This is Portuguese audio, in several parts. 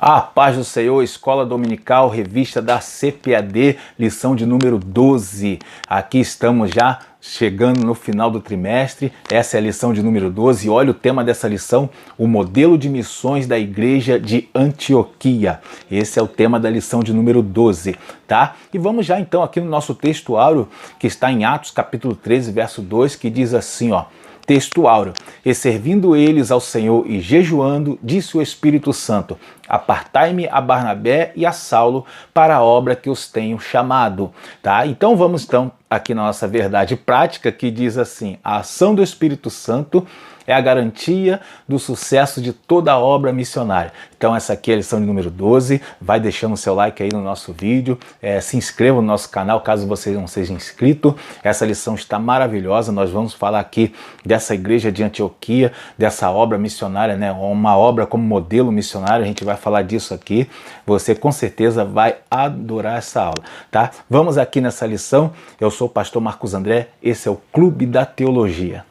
A paz do Senhor, Escola Dominical, revista da CPAD, lição de número 12. Aqui estamos já chegando no final do trimestre, essa é a lição de número 12. Olha o tema dessa lição, o modelo de missões da igreja de Antioquia. Esse é o tema da lição de número 12, tá? E vamos já então aqui no nosso texto áureo, que está em Atos capítulo 13, verso 2, que diz assim, ó. Texto áureo: e servindo eles ao Senhor e jejuando, disse o Espírito Santo: apartai-me a Barnabé e a Saulo para a obra que os tenho chamado. Tá? Então vamos aqui na nossa verdade prática, que diz assim: a ação do Espírito Santo é a garantia do sucesso de toda a obra missionária. Então essa aqui é a lição de número 12, vai deixando o seu like aí no nosso vídeo, se inscreva no nosso canal caso você não seja inscrito. Essa lição está maravilhosa, nós vamos falar aqui dessa igreja de Antioquia, dessa obra missionária, né? Uma obra como modelo missionário, a gente vai falar disso aqui, você com certeza vai adorar essa aula, tá? Vamos aqui nessa lição, eu sou o pastor Marcos André, esse é o Clube da Teologia.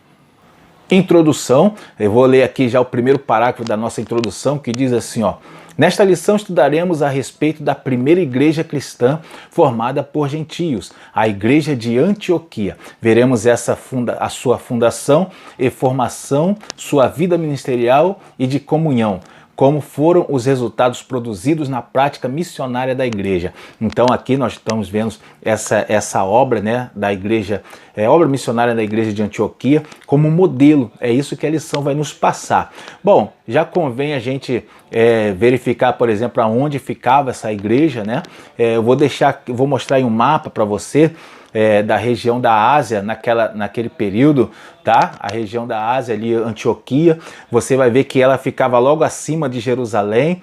Introdução, eu vou ler aqui já o primeiro parágrafo da nossa introdução, que diz assim, ó: nesta lição estudaremos a respeito da primeira igreja cristã formada por gentios, a igreja de Antioquia. Veremos a sua fundação e formação, sua vida ministerial e de comunhão, como foram os resultados produzidos na prática missionária da igreja. Então aqui nós estamos vendo essa obra, né, da igreja, obra missionária da igreja de Antioquia como modelo. É isso que a lição vai nos passar. Bom, já convém a gente verificar, por exemplo, aonde ficava essa igreja, né? Eu vou mostrar aí um mapa para você da região da Ásia naquele período, tá? A região da Ásia ali, Antioquia, você vai ver que ela ficava logo acima de Jerusalém.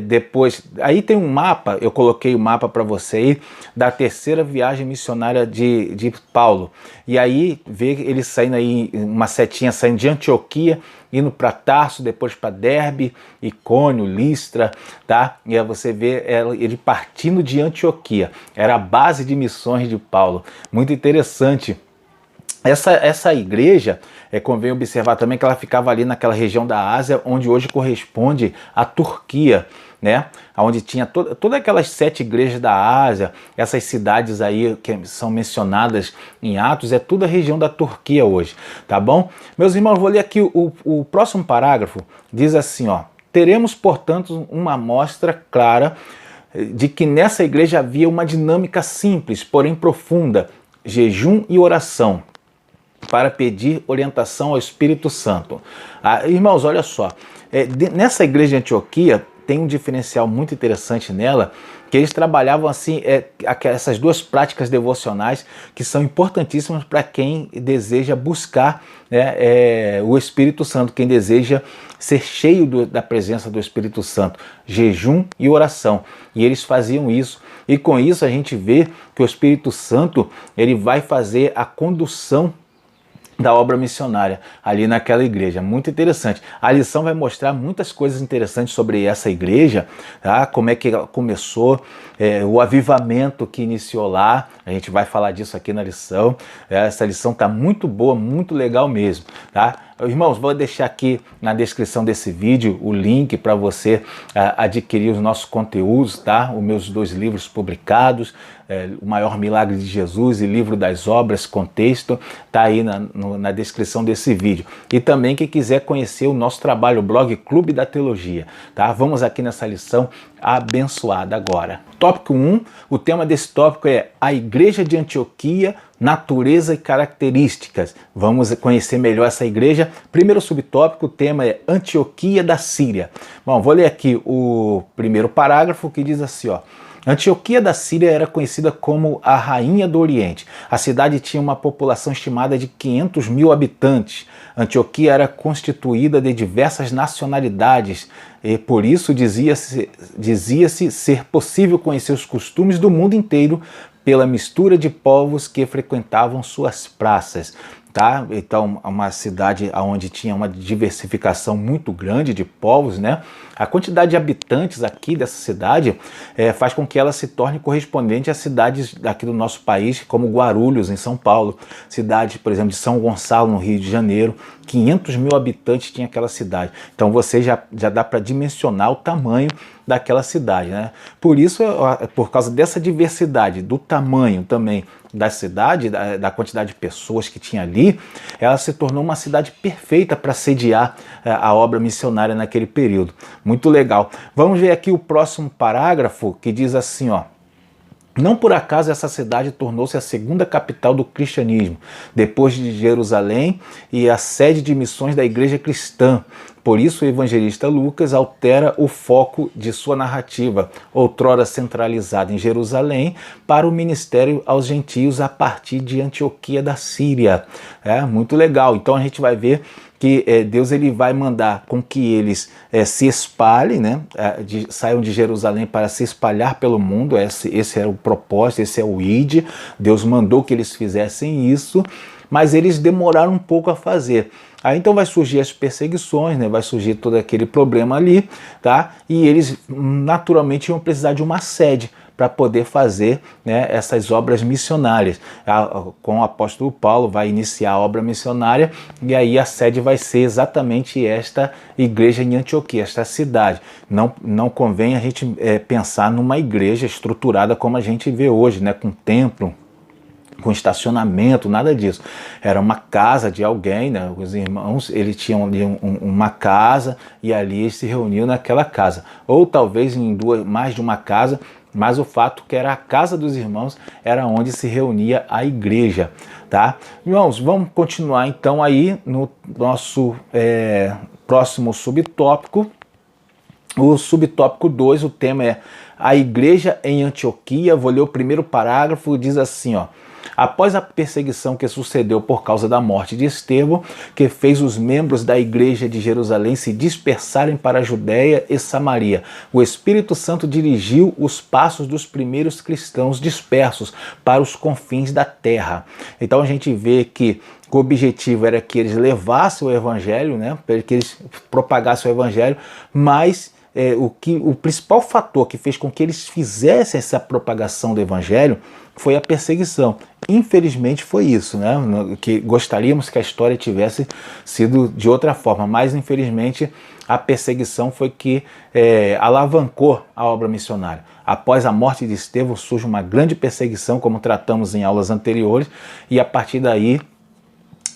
Depois, aí tem um mapa, eu coloquei o mapa para você aí, da terceira viagem missionária de Paulo. E aí vê ele saindo aí, uma setinha saindo de Antioquia, indo para Tarso, depois para Derbe, Icônio, Listra, tá? E aí você vê ele partindo de Antioquia, era a base de missões de Paulo. Muito interessante. Essa igreja, convém observar também que ela ficava ali naquela região da Ásia, onde hoje corresponde à Turquia, né? Onde tinha todas aquelas 7 igrejas da Ásia, essas cidades aí que são mencionadas em Atos, é tudo a região da Turquia hoje, tá bom? Meus irmãos, vou ler aqui o próximo parágrafo, diz assim, ó: teremos, portanto, uma amostra clara de que nessa igreja havia uma dinâmica simples, porém profunda, jejum e oração, para pedir orientação ao Espírito Santo. Irmãos, olha só, nessa igreja de Antioquia tem um diferencial muito interessante nela, que eles trabalhavam assim, essas duas práticas devocionais que são importantíssimas para quem deseja buscar, né, o Espírito Santo, quem deseja ser cheio da presença do Espírito Santo, jejum e oração. E eles faziam isso, e com isso a gente vê que o Espírito Santo ele vai fazer a condução da obra missionária ali naquela igreja. Muito interessante. A lição vai mostrar muitas coisas interessantes sobre essa igreja, tá? Como é que ela começou, o avivamento que iniciou lá. A gente vai falar disso aqui na lição. Essa lição tá muito boa, muito legal mesmo, tá? Irmãos, vou deixar aqui na descrição desse vídeo o link para você adquirir os nossos conteúdos, tá? Os meus 2 livros publicados, O Maior Milagre de Jesus e Livro das Obras, Contexto, tá aí na descrição desse vídeo. E também quem quiser conhecer o nosso trabalho, o blog Clube da Teologia, tá? Vamos aqui nessa lição abençoada agora. Tópico 1, o tema desse tópico é a Igreja de Antioquia, natureza e características. Vamos conhecer melhor essa igreja. Primeiro subtópico, o tema é Antioquia da Síria. Bom, vou ler aqui o primeiro parágrafo, que diz assim, ó: Antioquia da Síria era conhecida como a Rainha do Oriente. A cidade tinha uma população estimada de 500 mil habitantes. Antioquia era constituída de diversas nacionalidades e por isso dizia-se ser possível conhecer os costumes do mundo inteiro pela mistura de povos que frequentavam suas praças. tá? Então, uma cidade onde tinha uma diversificação muito grande de povos, né? A quantidade de habitantes aqui dessa cidade faz com que ela se torne correspondente a cidades aqui do nosso país, como Guarulhos, em São Paulo, cidade, por exemplo, de São Gonçalo, no Rio de Janeiro. 500 mil habitantes tinha aquela cidade. Então você já dá para dimensionar o tamanho daquela cidade, né? Por isso, por causa dessa diversidade, do tamanho também da cidade, da quantidade de pessoas que tinha ali, ela se tornou uma cidade perfeita para sediar a obra missionária naquele período. Muito legal. Vamos ver aqui o próximo parágrafo, que diz assim, ó: não por acaso essa cidade tornou-se a segunda capital do cristianismo, depois de Jerusalém, e a sede de missões da igreja cristã. Por isso o evangelista Lucas altera o foco de sua narrativa, outrora centralizada em Jerusalém, para o ministério aos gentios a partir de Antioquia da Síria. Muito legal. Então a gente vai ver que Deus ele vai mandar com que eles se espalhem, né? Saiam de Jerusalém para se espalhar pelo mundo. Esse era o propósito, esse é o ID. Deus mandou que eles fizessem isso, mas eles demoraram um pouco a fazer. Aí então vai surgir as perseguições, né? Vai surgir todo aquele problema ali, tá? E eles naturalmente iam precisar de uma sede para poder fazer, né, essas obras missionárias. Com o apóstolo Paulo vai iniciar a obra missionária, e aí a sede vai ser exatamente esta igreja em Antioquia, esta cidade. Não convém a gente pensar numa igreja estruturada como a gente vê hoje, né, com templo, com estacionamento, nada disso. Era uma casa de alguém, né? Os irmãos, eles tinham ali uma casa, e ali eles se reuniam naquela casa. Ou talvez em mais de uma casa, mas o fato que era a casa dos irmãos, era onde se reunia a igreja, tá? Irmãos, vamos continuar então aí no nosso próximo subtópico. O subtópico 2, o tema é a igreja em Antioquia. Vou ler o primeiro parágrafo, diz assim, ó: após a perseguição que sucedeu por causa da morte de Estevão, que fez os membros da igreja de Jerusalém se dispersarem para a Judéia e Samaria, o Espírito Santo dirigiu os passos dos primeiros cristãos dispersos para os confins da terra. Então a gente vê que o objetivo era que eles levassem o evangelho, né, para que eles propagassem o evangelho, mas o principal fator que fez com que eles fizessem essa propagação do evangelho foi a perseguição. Infelizmente foi isso, né? Que gostaríamos que a história tivesse sido de outra forma, mas infelizmente a perseguição foi que alavancou a obra missionária. Após a morte de Estevão surge uma grande perseguição, como tratamos em aulas anteriores, e a partir daí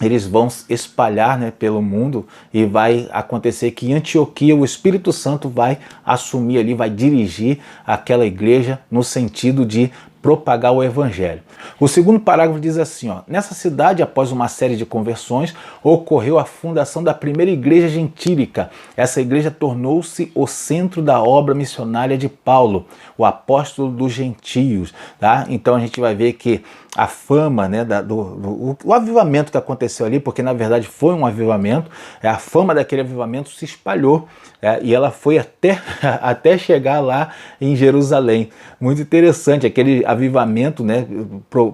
eles vão espalhar, né, pelo mundo, e vai acontecer que em Antioquia o Espírito Santo vai assumir ali, vai dirigir aquela igreja no sentido de propagar o evangelho. O segundo parágrafo diz assim, ó: nessa cidade, após uma série de conversões, ocorreu a fundação da primeira igreja gentílica. Essa igreja tornou-se o centro da obra missionária de Paulo, o apóstolo dos gentios, tá? Então a gente vai ver que a fama, né, o avivamento que aconteceu ali, porque na verdade foi um avivamento, a fama daquele avivamento se espalhou, e ela foi até chegar lá em Jerusalém. Muito interessante, aquele avivamento, né,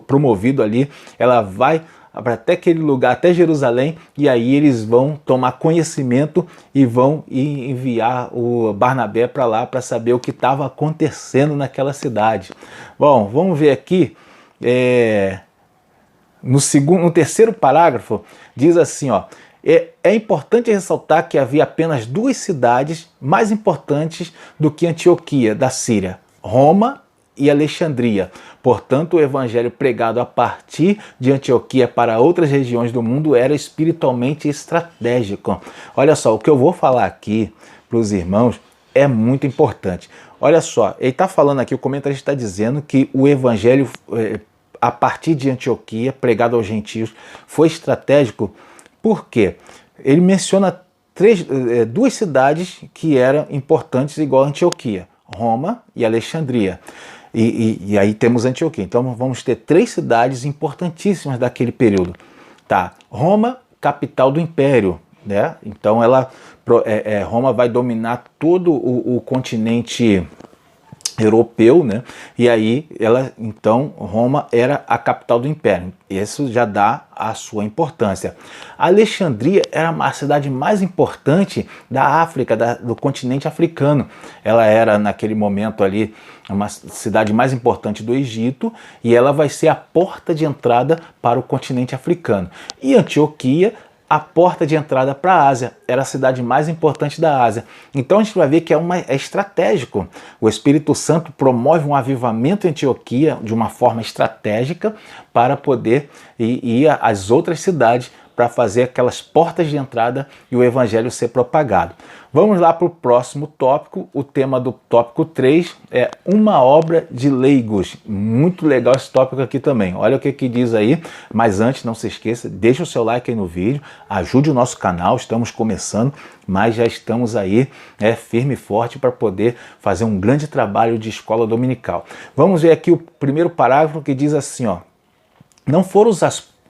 promovido ali, ela vai até aquele lugar, até Jerusalém, e aí eles vão tomar conhecimento e vão enviar o Barnabé para lá para saber o que estava acontecendo naquela cidade. Bom, vamos ver aqui. No terceiro parágrafo diz assim, ó: é importante ressaltar que havia apenas duas cidades mais importantes do que Antioquia da Síria, Roma e Alexandria. Portanto, o evangelho pregado a partir de Antioquia para outras regiões do mundo era espiritualmente estratégico. Olha só, o que eu vou falar aqui para os irmãos é muito importante. Olha só, ele está falando aqui, o comentarista está dizendo que o evangelho a partir de Antioquia, pregado aos gentios, foi estratégico. Por quê? Ele menciona duas cidades que eram importantes igual a Antioquia, Roma e Alexandria. E aí temos Antioquia. Então vamos ter três cidades importantíssimas daquele período. Tá? Roma, capital do império, né? Então Roma vai dominar todo o continente europeu, né? E aí então Roma era a capital do império. Isso já dá a sua importância. Alexandria era a cidade mais importante da África, do continente africano. Ela era naquele momento ali uma cidade mais importante do Egito e ela vai ser a porta de entrada para o continente africano. E Antioquia, a porta de entrada para a Ásia, era a cidade mais importante da Ásia. Então a gente vai ver que é estratégico. O Espírito Santo promove um avivamento em Antioquia de uma forma estratégica para poder ir às outras cidades para fazer aquelas portas de entrada e o evangelho ser propagado. Vamos lá para o próximo tópico. O tema do tópico 3 é uma obra de leigos. Muito legal esse tópico aqui também. Olha o que diz aí, mas antes não se esqueça, deixa o seu like aí no vídeo, ajude o nosso canal, estamos começando, mas já estamos aí firme e forte para poder fazer um grande trabalho de escola dominical. Vamos ver aqui o primeiro parágrafo que diz assim, ó: não foram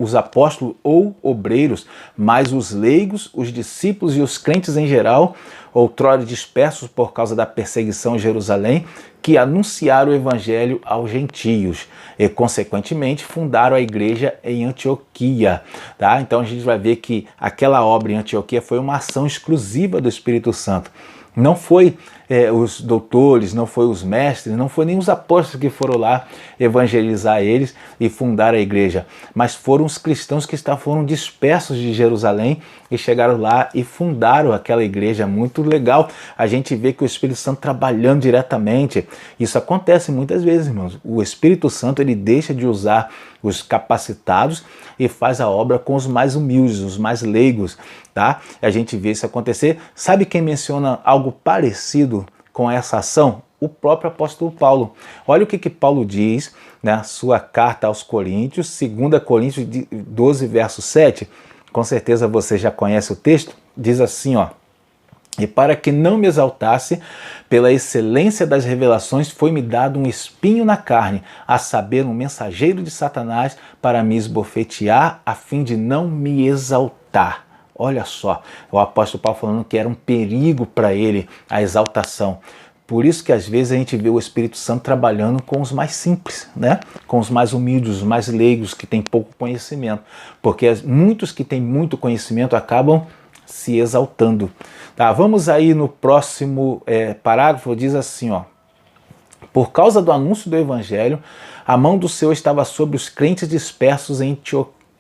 os apóstolos ou obreiros, mas os leigos, os discípulos e os crentes em geral, outrora dispersos por causa da perseguição em Jerusalém, que anunciaram o evangelho aos gentios e, consequentemente, fundaram a igreja em Antioquia. Tá? Então a gente vai ver que aquela obra em Antioquia foi uma ação exclusiva do Espírito Santo. Não foi os doutores, não foi os mestres, não foi nem os apóstolos que foram lá evangelizar eles e fundar a igreja, mas foram os cristãos que foram dispersos de Jerusalém e chegaram lá e fundaram aquela igreja. Muito legal a gente vê que o Espírito Santo trabalhando diretamente. Isso acontece muitas vezes, irmãos. O Espírito Santo ele deixa de usar os capacitados e faz a obra com os mais humildes, os mais leigos, tá? A gente vê isso acontecer. Sabe quem menciona algo parecido com essa ação? O próprio apóstolo Paulo. Olha o que Paulo diz na sua carta aos Coríntios, 2 Coríntios 12, verso 7. Com certeza você já conhece o texto. Diz assim, ó: e para que não me exaltasse, pela excelência das revelações, foi-me dado um espinho na carne, a saber, um mensageiro de Satanás para me esbofetear, a fim de não me exaltar. Olha só, o apóstolo Paulo falando que era um perigo para ele a exaltação. Por isso que às vezes a gente vê o Espírito Santo trabalhando com os mais simples, né? Com os mais humildes, os mais leigos, que têm pouco conhecimento. Porque muitos que têm muito conhecimento acabam se exaltando. Tá, vamos aí no próximo parágrafo, diz assim, ó: por causa do anúncio do evangelho, a mão do Senhor estava sobre os crentes dispersos em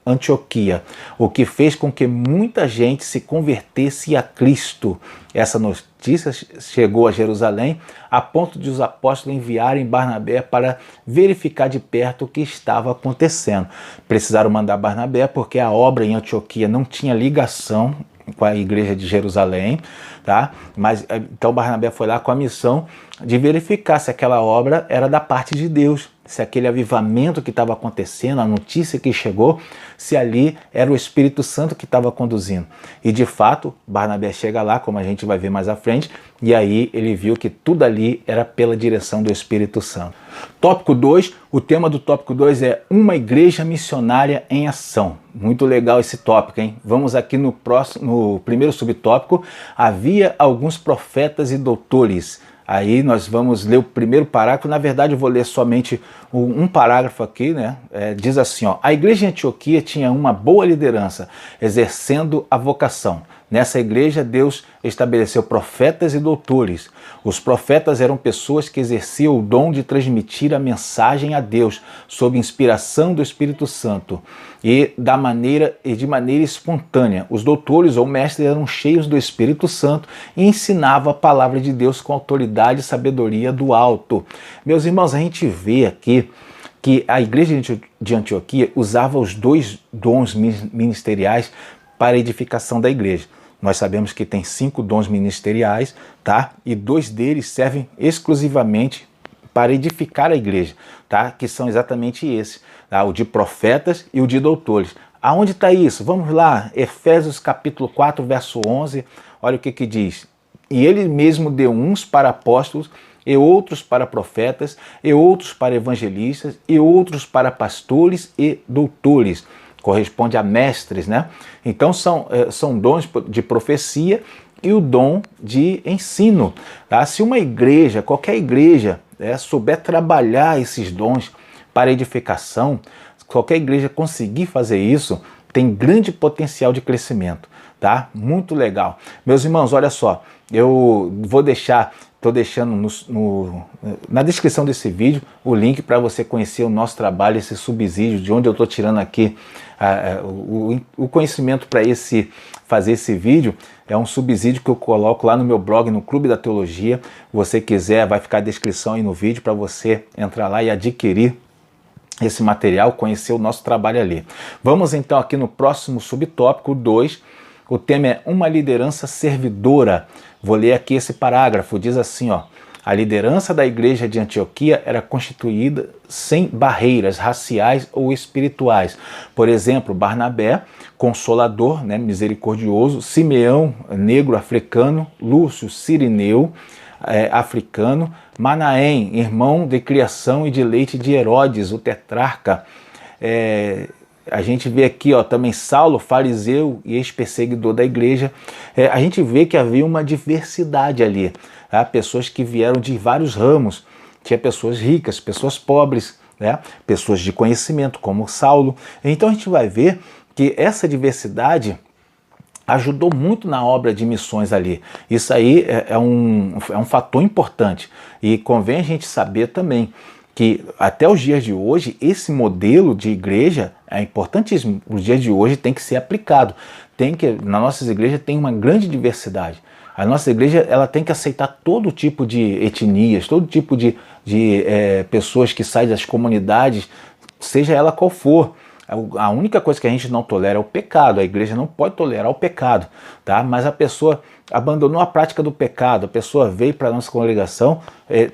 Antioquia, o que fez com que muita gente se convertesse a Cristo. Essa notícia chegou a Jerusalém a ponto de os apóstolos enviarem Barnabé para verificar de perto o que estava acontecendo. Precisaram mandar Barnabé porque a obra em Antioquia não tinha ligação com a igreja de Jerusalém, tá? Mas então Barnabé foi lá com a missão de verificar se aquela obra era da parte de Deus, se aquele avivamento que estava acontecendo, a notícia que chegou, se ali era o Espírito Santo que estava conduzindo. E de fato, Barnabé chega lá, como a gente vai ver mais à frente, e aí ele viu que tudo ali era pela direção do Espírito Santo. Tópico 2, o tema do tópico 2 é uma igreja missionária em ação. Muito legal esse tópico, hein? Vamos aqui no primeiro subtópico, havia alguns profetas e doutores. Aí nós vamos ler o primeiro parágrafo. Na verdade eu vou ler somente um parágrafo aqui, né? Diz assim, ó: a igreja em Antioquia tinha uma boa liderança, exercendo a vocação. Nessa igreja Deus estabeleceu profetas e doutores. Os profetas eram pessoas que exerciam o dom de transmitir a mensagem a Deus, sob inspiração do Espírito Santo e de maneira espontânea. Os doutores ou mestres eram cheios do Espírito Santo e ensinavam a palavra de Deus com autoridade e sabedoria do alto. Meus irmãos, a gente vê aqui que a igreja de Antioquia usava os dois dons ministeriais para a edificação da igreja. Nós sabemos que tem 5 dons ministeriais, tá? E 2 deles servem exclusivamente para edificar a igreja, tá? Que são exatamente esses, tá? O de profetas e o de doutores. Aonde está isso? Vamos lá, Efésios capítulo 4, verso 11, olha o que diz: e ele mesmo deu uns para apóstolos, e outros para profetas, e outros para evangelistas, e outros para pastores e doutores. Corresponde a mestres, né? Então são dons de profecia e o dom de ensino. Tá? Se uma igreja, qualquer igreja, souber trabalhar esses dons para edificação, qualquer igreja conseguir fazer isso, tem grande potencial de crescimento, tá? Muito legal. Meus irmãos, olha só, eu vou deixar, estou deixando na descrição desse vídeo o link para você conhecer o nosso trabalho, esse subsídio, de onde eu estou tirando aqui o conhecimento para fazer esse vídeo. É um subsídio que eu coloco lá no meu blog, no Clube da Teologia. Se você quiser, vai ficar a descrição aí no vídeo para você entrar lá e adquirir esse material, conhecer o nosso trabalho ali. Vamos então aqui no próximo subtópico 2. O tema é uma liderança servidora. Vou ler aqui esse parágrafo, diz assim, ó: a liderança da igreja de Antioquia era constituída sem barreiras raciais ou espirituais. Por exemplo, Barnabé, consolador, misericordioso; Simeão, negro africano; Lúcio, sirineu, africano; Manaém, irmão de criação e de leite de Herodes, o tetrarca. A gente vê aqui também Saulo, fariseu e ex-perseguidor da igreja. A gente vê que havia uma diversidade ali. Pessoas que vieram de vários ramos. Tinha pessoas ricas, pessoas pobres, pessoas de conhecimento, como Saulo. Então a gente vai ver que essa diversidade ajudou muito na obra de missões ali. Isso aí é um fator importante. E convém a gente saber também que até os dias de hoje, esse modelo de igreja é importantíssimo. Os dias de hoje tem que ser aplicado. Nas nossas igrejas tem uma grande diversidade. A nossa igreja ela tem que aceitar todo tipo de etnias, todo tipo de pessoas que saem das comunidades, seja ela qual for. A única coisa que a gente não tolera é o pecado. A igreja não pode tolerar o pecado, tá? Mas a pessoa abandonou a prática do pecado, a pessoa veio para a nossa congregação,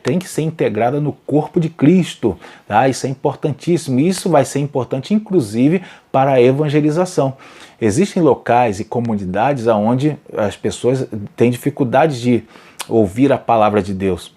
tem que ser integrada no corpo de Cristo, tá? Isso é importantíssimo. Isso vai ser importante, inclusive, para a evangelização. Existem locais e comunidades onde as pessoas têm dificuldade de ouvir a palavra de Deus.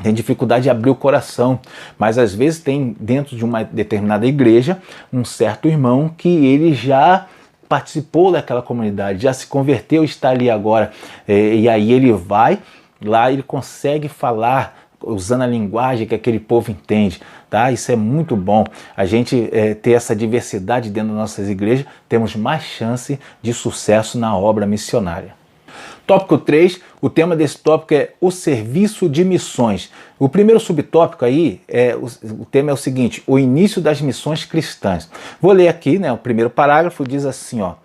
Tem dificuldade de abrir o coração, mas às vezes tem dentro de uma determinada igreja um certo irmão que ele já participou daquela comunidade, já se converteu, está ali agora, e aí ele vai lá, ele consegue falar usando a linguagem que aquele povo entende, tá? Isso é muito bom. A gente ter essa diversidade dentro das nossas igrejas, temos mais chance de sucesso na obra missionária. Tópico 3, o tema desse tópico é o serviço de missões. O primeiro subtópico aí, o tema é o seguinte: o início das missões cristãs. Vou ler aqui, o primeiro parágrafo diz assim, ó: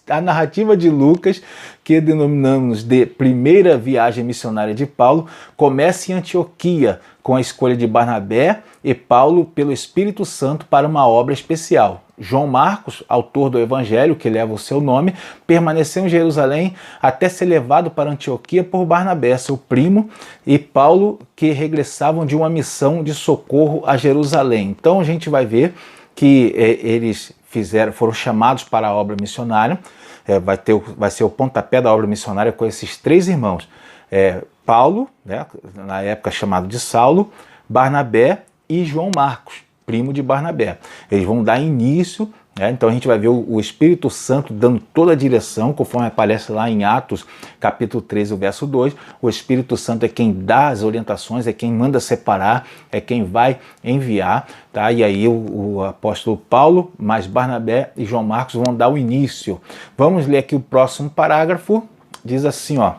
a narrativa de Lucas, que denominamos de primeira viagem missionária de Paulo, começa em Antioquia, com a escolha de Barnabé e Paulo pelo Espírito Santo para uma obra especial. João Marcos, autor do Evangelho, que leva o seu nome, permaneceu em Jerusalém até ser levado para Antioquia por Barnabé, seu primo, e Paulo, que regressavam de uma missão de socorro a Jerusalém. Então a gente vai ver que eles foram chamados para a obra missionária. Vai ser o pontapé da obra missionária com esses 3 irmãos. Paulo, na época chamado de Saulo, Barnabé e João Marcos, primo de Barnabé. Eles vão dar início, então a gente vai ver o Espírito Santo dando toda a direção, conforme aparece lá em Atos, capítulo 13, o verso 2. O Espírito Santo é quem dá as orientações, é quem manda separar, é quem vai enviar, tá? E aí o apóstolo Paulo, mais Barnabé e João Marcos vão dar o início. Vamos ler aqui o próximo parágrafo, diz assim, ó: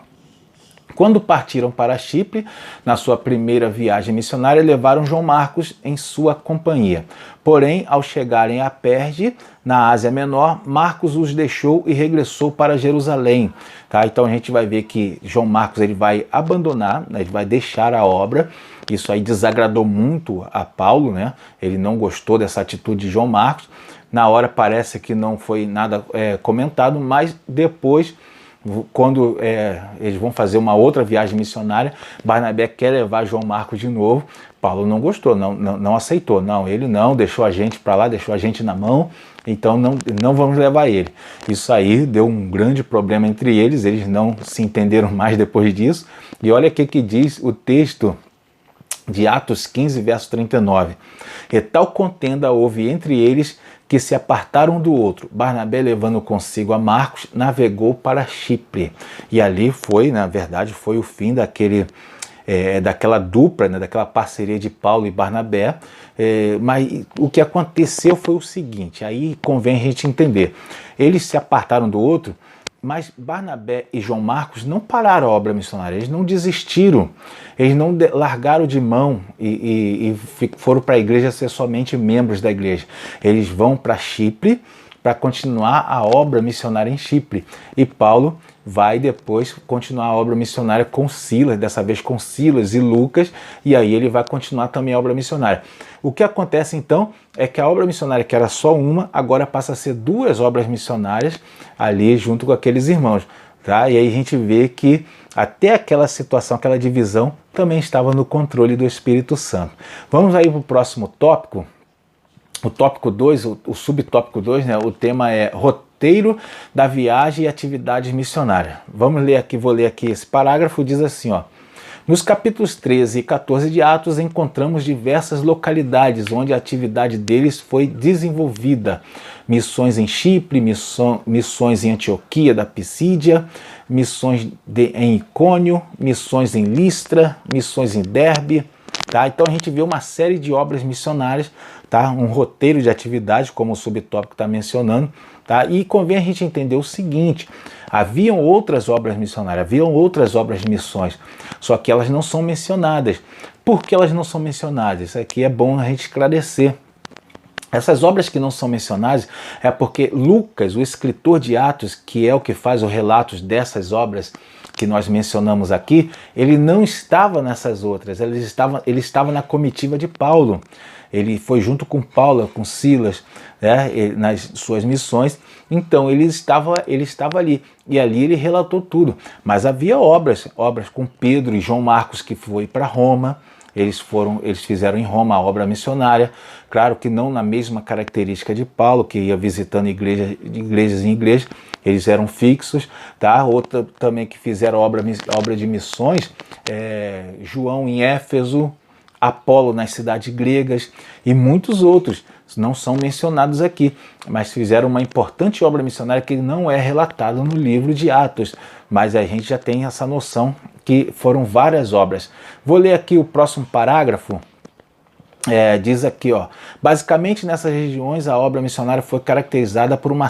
quando partiram para Chipre, na sua primeira viagem missionária, levaram João Marcos em sua companhia. Porém, ao chegarem a Perge, na Ásia Menor, Marcos os deixou e regressou para Jerusalém. Tá? Então a gente vai ver que João Marcos ele vai abandonar, ele vai deixar a obra. Isso aí desagradou muito a Paulo, Ele não gostou dessa atitude de João Marcos. Na hora parece que não foi nada comentado, mas depois, quando eles vão fazer uma outra viagem missionária, Barnabé quer levar João Marcos de novo. Paulo não gostou, não aceitou. Ele não, deixou a gente para lá, deixou a gente na mão, então não vamos levar ele. Isso aí deu um grande problema entre eles não se entenderam mais depois disso. E olha o que diz o texto de Atos 15, verso 39. E tal contenda houve entre eles que se apartaram um do outro. Barnabé, levando consigo a Marcos, navegou para Chipre. E ali foi, na verdade, foi o fim daquela dupla, né, daquela parceria de Paulo e Barnabé. Mas o que aconteceu foi o seguinte, aí convém a gente entender. Eles se apartaram do outro, mas Barnabé e João Marcos não pararam a obra missionária, eles não desistiram, eles não largaram de mão e foram para a igreja ser somente membros da igreja. Eles vão para Chipre para continuar a obra missionária em Chipre. E Paulo vai depois continuar a obra missionária com Silas, dessa vez com Silas e Lucas, e aí ele vai continuar também a obra missionária. O que acontece então é que a obra missionária, que era só uma, agora passa a ser duas obras missionárias ali junto com aqueles irmãos. Tá? E aí a gente vê que até aquela situação, aquela divisão, também estava no controle do Espírito Santo. Vamos aí para o próximo tópico. O tópico 2, o subtópico 2, né, o tema é roteiro da viagem e atividades missionárias. Vamos ler aqui, vou ler aqui esse parágrafo, diz assim, ó. Nos capítulos 13 e 14 de Atos encontramos diversas localidades onde a atividade deles foi desenvolvida. Missões em Chipre, missões em Antioquia da Pisídia, missões em Icônio, missões em Listra, missões em Derbe. Tá? Então a gente vê uma série de obras missionárias, tá? Um roteiro de atividades, como o subtópico está mencionando, tá? E convém a gente entender o seguinte, haviam outras obras missionárias, haviam outras obras de missões, só que elas não são mencionadas. Por que elas não são mencionadas? Isso aqui é bom a gente esclarecer. Essas obras que não são mencionadas é porque Lucas, o escritor de Atos, que é o que faz os relatos dessas obras que nós mencionamos aqui, ele não estava nessas outras, ele estava na comitiva de Paulo. Ele foi junto com Paulo, com Silas, né, nas suas missões, então ele estava ali, e ali ele relatou tudo. Mas havia obras com Pedro e João Marcos, que foi para Roma. Eles fizeram em Roma a obra missionária, claro que não na mesma característica de Paulo, que ia visitando igrejas em igrejas, eles eram fixos, tá? Outra também que fizeram obra de missões, João em Éfeso, Apolo nas cidades gregas e muitos outros, não são mencionados aqui, mas fizeram uma importante obra missionária que não é relatada no livro de Atos, mas a gente já tem essa noção que foram várias obras. Vou ler aqui o próximo parágrafo. Diz aqui, ó, basicamente nessas regiões a obra missionária foi caracterizada por uma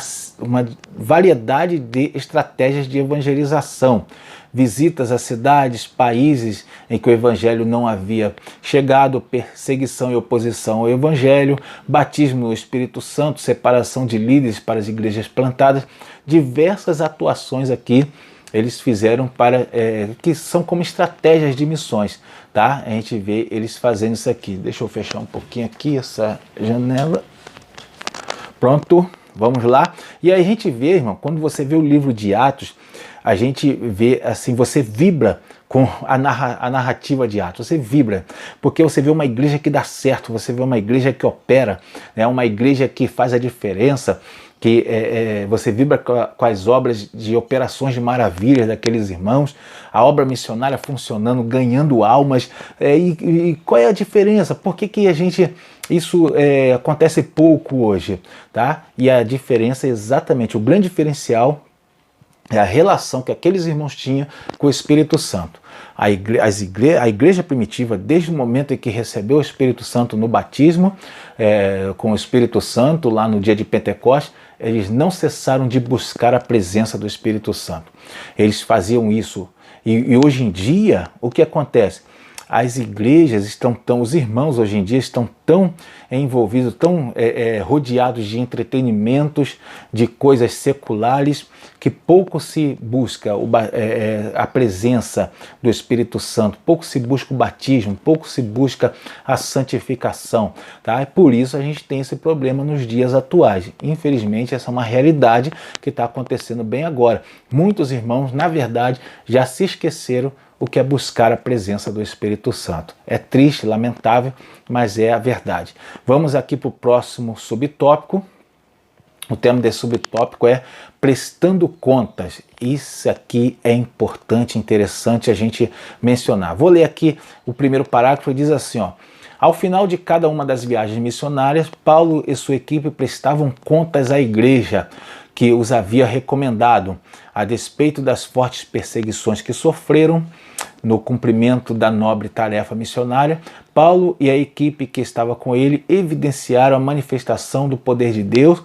variedade de estratégias de evangelização, visitas a cidades, países em que o evangelho não havia chegado, perseguição e oposição ao evangelho, batismo no Espírito Santo, separação de líderes para as igrejas plantadas, diversas atuações aqui eles fizeram que são como estratégias de missões, tá? A gente vê eles fazendo isso aqui. Deixa eu fechar um pouquinho aqui essa janela. Pronto, vamos lá. E aí a gente vê, irmão, quando você vê o livro de Atos, a gente vê assim, você vibra com a narrativa de Atos, você vibra, porque você vê uma igreja que dá certo, você vê uma igreja que opera, né? Uma igreja que faz a diferença, que você vibra com as obras de operações de maravilhas daqueles irmãos, a obra missionária funcionando, ganhando almas. E qual é a diferença? Por que isso acontece pouco hoje? Tá? E a diferença é exatamente, o grande diferencial é a relação que aqueles irmãos tinham com o Espírito Santo. A igreja primitiva, desde o momento em que recebeu o Espírito Santo no batismo, com o Espírito Santo lá no dia de Pentecostes, eles não cessaram de buscar a presença do Espírito Santo. Eles faziam isso. E hoje em dia, o que acontece? As igrejas os irmãos hoje em dia estão tão envolvidos, tão rodeados de entretenimentos, de coisas seculares, que pouco se busca a presença do Espírito Santo, pouco se busca o batismo, pouco se busca a santificação. Tá? E por isso a gente tem esse problema nos dias atuais. Infelizmente, essa é uma realidade que está acontecendo bem agora. Muitos irmãos, na verdade, já se esqueceram o que é buscar a presença do Espírito Santo. É triste, lamentável, mas é a verdade. Vamos aqui para o próximo subtópico. O tema desse subtópico é prestando contas. Isso aqui é importante, interessante a gente mencionar. Vou ler aqui o primeiro parágrafo, diz assim, ó. Ao final de cada uma das viagens missionárias, Paulo e sua equipe prestavam contas à igreja que os havia recomendado, a despeito das fortes perseguições que sofreram no cumprimento da nobre tarefa missionária. Paulo e a equipe que estava com ele evidenciaram a manifestação do poder de Deus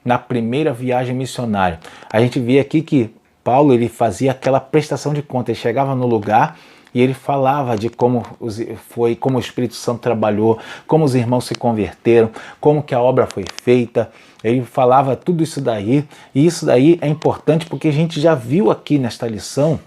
na primeira viagem missionária. A gente vê aqui que Paulo ele fazia aquela prestação de contas, ele chegava no lugar e ele falava de como o Espírito Santo trabalhou, como os irmãos se converteram, como que a obra foi feita. Ele falava tudo isso daí, e isso daí é importante porque a gente já viu aqui nesta lição,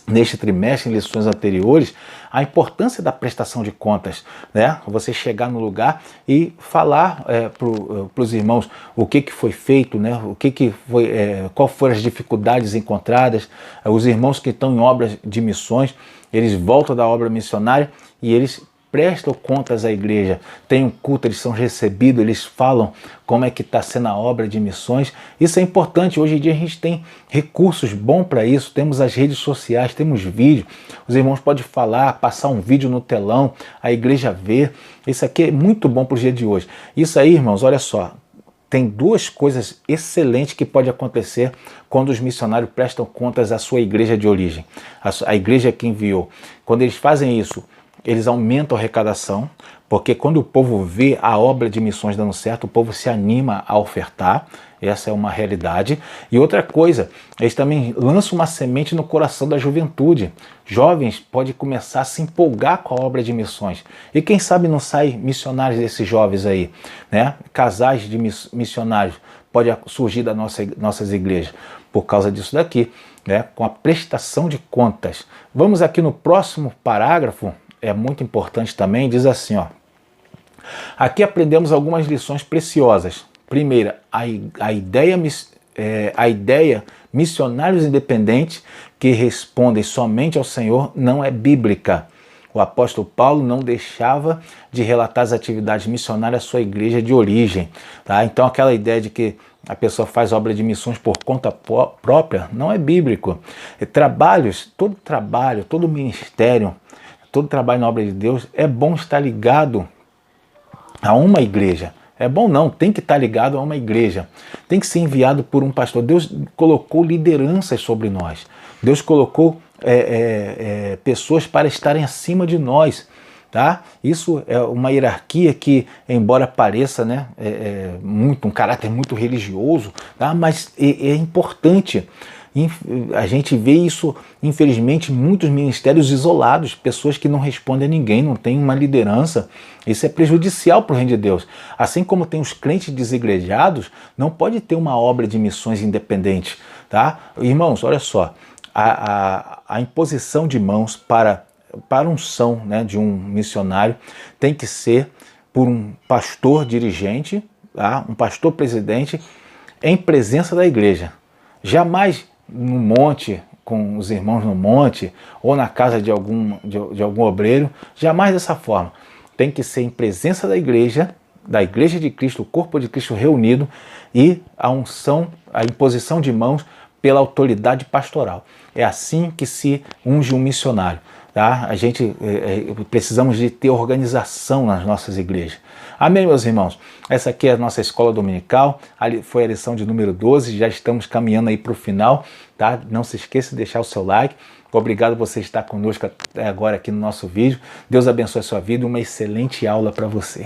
neste trimestre, em lições anteriores, a importância da prestação de contas, né? Você chegar no lugar e falar para os irmãos o que foi feito, né? Qual foram as dificuldades encontradas. Os irmãos que estão em obras de missões, eles voltam da obra missionária e eles prestam contas à igreja, tem um culto, eles são recebidos, eles falam como é que está sendo a obra de missões. Isso é importante. Hoje em dia a gente tem recursos bons para isso, temos as redes sociais, temos vídeo, os irmãos podem falar, passar um vídeo no telão, a igreja vê. Isso aqui é muito bom para o dia de hoje. Isso aí, irmãos, olha só, tem duas coisas excelentes que pode acontecer quando os missionários prestam contas à sua igreja de origem, a igreja que enviou. Quando eles fazem isso, eles aumentam a arrecadação, porque quando o povo vê a obra de missões dando certo, o povo se anima a ofertar. Essa é uma realidade. E outra coisa, eles também lançam uma semente no coração da juventude. Jovens podem começar a se empolgar com a obra de missões. E quem sabe não sai missionários desses jovens aí, né? Casais de missionários podem surgir das nossas igrejas por causa disso daqui, né? Com a prestação de contas. Vamos aqui no próximo parágrafo. É muito importante também, diz assim, ó. Aqui aprendemos algumas lições preciosas. Primeira, a ideia missionários independentes que respondem somente ao Senhor não é bíblica. O apóstolo Paulo não deixava de relatar as atividades missionárias à sua igreja de origem. Tá? Então aquela ideia de que a pessoa faz obra de missões por conta própria não é bíblico. Todo trabalho, todo ministério, todo trabalho na obra de Deus, é bom estar ligado a uma igreja. É bom não, tem que estar ligado a uma igreja. Tem que ser enviado por um pastor. Deus colocou lideranças sobre nós. Deus colocou pessoas para estarem acima de nós. Tá? Isso é uma hierarquia que, embora pareça, né, um caráter muito religioso, tá? Mas é importante. A gente vê isso, infelizmente, em muitos ministérios isolados, pessoas que não respondem a ninguém, não tem uma liderança. Isso é prejudicial para o reino de Deus. Assim como tem os crentes desigrejados, não pode ter uma obra de missões independente. Tá? Irmãos, olha só, a imposição de mãos para unção, né, de um missionário tem que ser por um pastor dirigente, tá? Um pastor presidente, em presença da igreja. Jamais no monte, com os irmãos no monte, ou na casa de algum obreiro, jamais dessa forma. Tem que ser em presença da igreja de Cristo, o corpo de Cristo reunido, e a unção, a imposição de mãos pela autoridade pastoral. É assim que se unge um missionário. Tá? A gente precisamos de ter organização nas nossas igrejas. Amém, meus irmãos? Essa aqui é a nossa escola dominical, foi a lição de número 12, já estamos caminhando aí para o final. Tá? Não se esqueça de deixar o seu like. Obrigado por você estar conosco até agora aqui no nosso vídeo. Deus abençoe a sua vida e uma excelente aula para você.